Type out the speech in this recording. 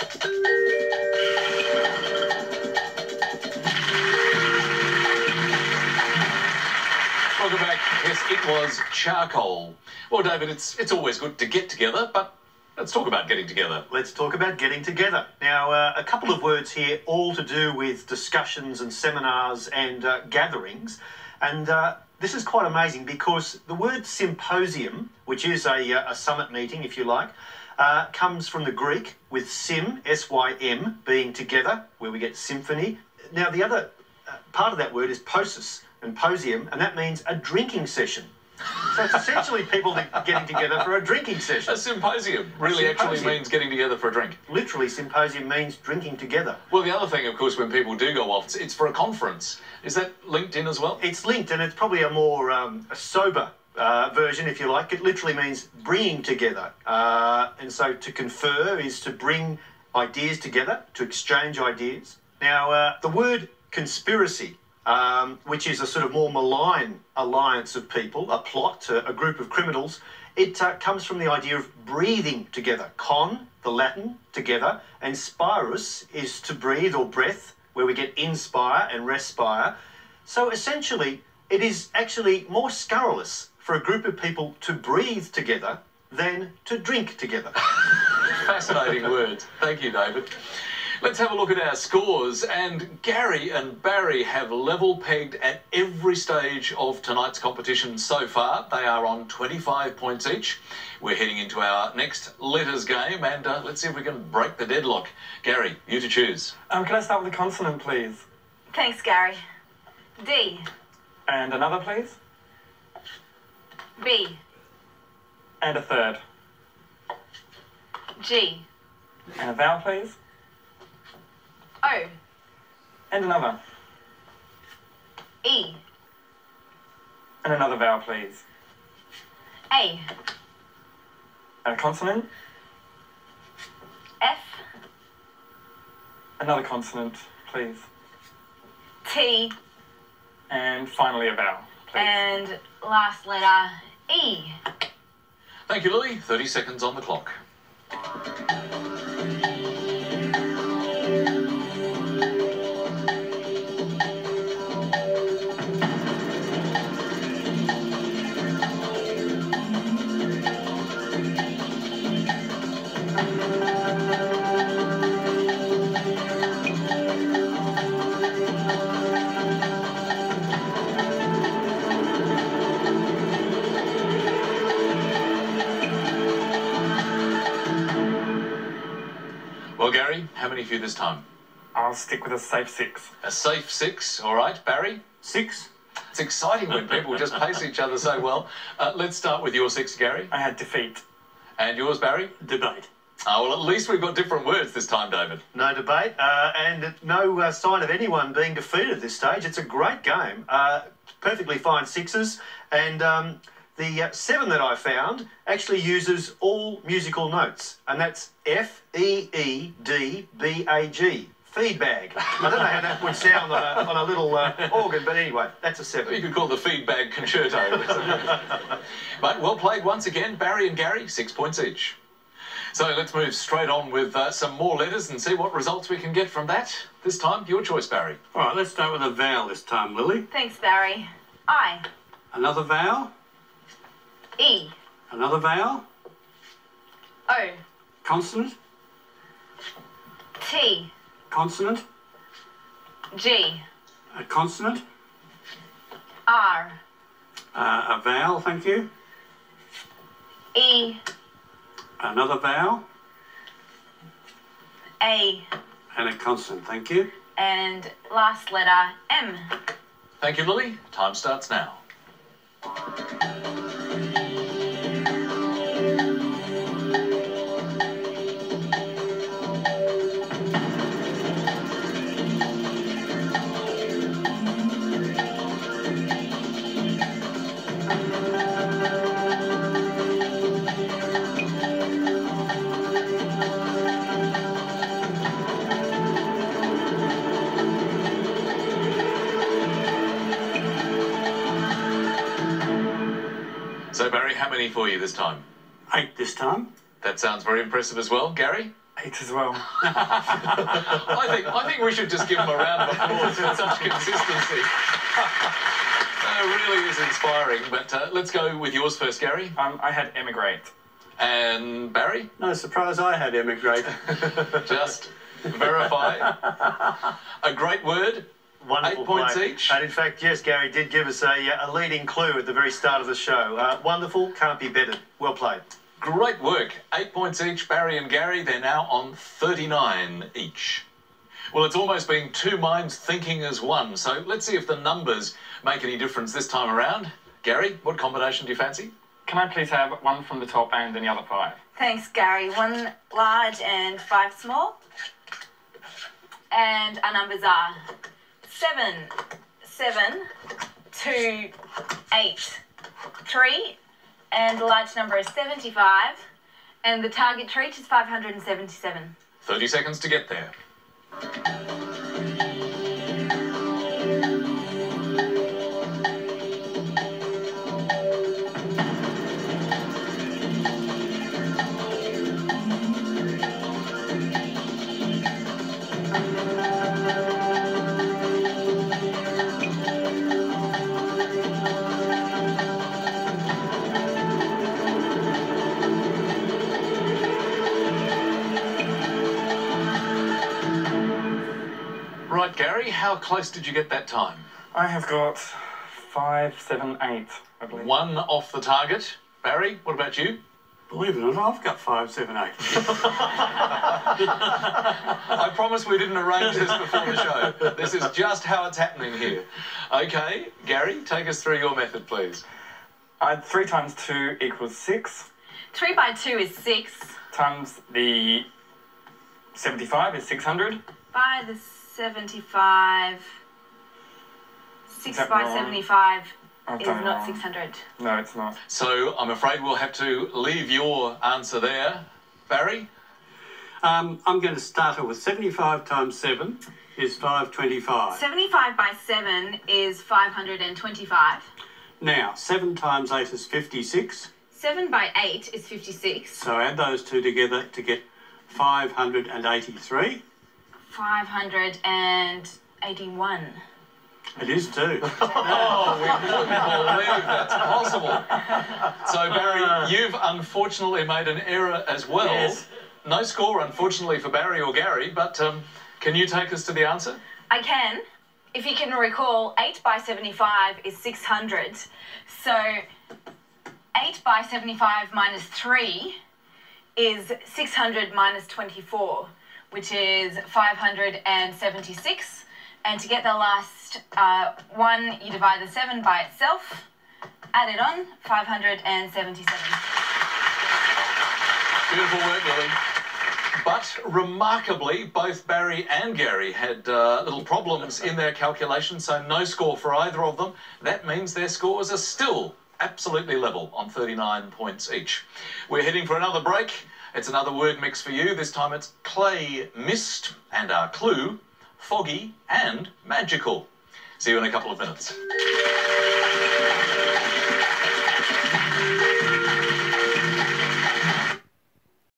Welcome back. Yes, it was charcoal. Well, David, it's always good to get together, but let's talk about getting together. Let's talk about getting together. Now, a couple of words here, all to do with discussions and seminars and gatherings. And this is quite amazing because the word symposium, which is a summit meeting, if you like, comes from the Greek with sim, S-Y-M, being together, where we get symphony. Now, the other part of that word is posis and posium, and that means a drinking session. So it's essentially people getting together for a drinking session. A symposium really actually means getting together for a drink. Literally, symposium means drinking together. Well, the other thing, of course, when people do go off, it's for a conference. Is that linked in as well? It's linked, and it's probably a more a sober version, if you like. It literally means bringing together. And so to confer is to bring ideas together, to exchange ideas. Now, the word conspiracy, which is a sort of more malign alliance of people, a plot, a group of criminals, it comes from the idea of breathing together. Con, the Latin, together, and spirus is to breathe or breath, where we get inspire and respire. So essentially, it is actually more scurrilous for a group of people to breathe together than to drink together. Fascinating words. Thank you, David. Let's have a look at our scores, and Gary and Barry have level pegged at every stage of tonight's competition so far. They are on 25 points each. We're heading into our next letters game, and let's see if we can break the deadlock. Gary, you to choose. Can I start with a consonant, please? Thanks, Gary. D. And another, please? B. And a third. G. And a vowel, please? O. And another. E. And another vowel, please? A. And a consonant? F. Another consonant, please? T. And finally a vowel, please? And last letter, E. Thank you, Lily. 30 seconds on the clock. Well, Gary, how many for you this time? I'll stick with a safe 6. A safe 6, all right. Barry? 6. It's exciting when people just pace each other so well. Let's start with your 6, Gary. I had defeat. And yours, Barry? Debate. Oh, well, at least we've got different words this time, David. No debate, and no sign of anyone being defeated at this stage. It's a great game. Perfectly fine 6s, and the 7 that I found actually uses all musical notes, and that's F, E, E, D, B, A, G. Feedbag. I don't know how that would sound on a little organ, but anyway, that's a 7. You could call it the feedbag concerto. But well played once again, Barry and Gary, 6 points each. So let's move straight on with some more letters and see what results we can get from that. This time, your choice, Barry. All right, let's start with a vowel this time, Lily. Thanks, Barry. I. Another vowel. E. Another vowel. O. Consonant. T. Consonant. G. A consonant. R. A vowel, thank you. E. Another vowel. A. And a consonant, thank you. And last letter, M. Thank you, Lily. Time starts now. So, Barry, how many for you this time? 8 this time. That sounds very impressive as well. Gary? 8 as well. I think we should just give them a round of applause for such consistency. It really is inspiring. But let's go with yours first, Gary. I had emigrate. And Barry? No surprise I had emigrate. Just verify. A great word. Wonderful 8 points play. each. And in fact, yes, Gary did give us a leading clue at the very start of the show. Wonderful, can't be bettered. Well played. Great work. 8 points each. Barry and Gary, they're now on 39 each. Well, it's almost been two minds thinking as one, so let's see if the numbers make any difference this time around. Gary, what combination do you fancy? Can I please have one from the top and any other 5? Thanks, Gary. 1 large and 5 small. And our numbers are 7, 7, 2, 8, 3. And the large number is 75. And the target treat is 577. 30 seconds to get there. Right, Gary, how close did you get that time? I have got 5, 7, 8, I believe. 1 off the target. Barry, what about you? Believe it or not, I've got 5, 7, 8. I promise we didn't arrange this before the show. This is just how it's happening here. Okay, Gary, take us through your method, please. 3 times 2 equals 6. 3 by 2 is 6. Times the 75 is 600. By the 75. 6 that by wrong? 75 I've is done it not wrong. 600. No, it's not. So I'm afraid we'll have to leave your answer there. Barry? I'm going to start it with 75 times 7 is 525. 75 by 7 is 525. Now, 7 times 8 is 56. 7 by 8 is 56. So add those two together to get 583. 581. It is too. Oh, we wouldn't believe that's possible. So, Barry, you've unfortunately made an error as well. Yes. No score, unfortunately, for Barry or Gary, but can you take us to the answer? I can. If you can recall, 8 by 75 is 600. So 8 by 75 minus 3 is 600 minus 24, which is 576. And to get the last 1, you divide the 7 by itself, add it on, 577. Beautiful work, Lily. But remarkably, both Barry and Gary had little problems in their calculation, so no score for either of them. That means their scores are still absolutely level on 39 points each. We're heading for another break. It's another word mix for you. This time it's clay mist, and our clue, foggy and magical. See you in a couple of minutes.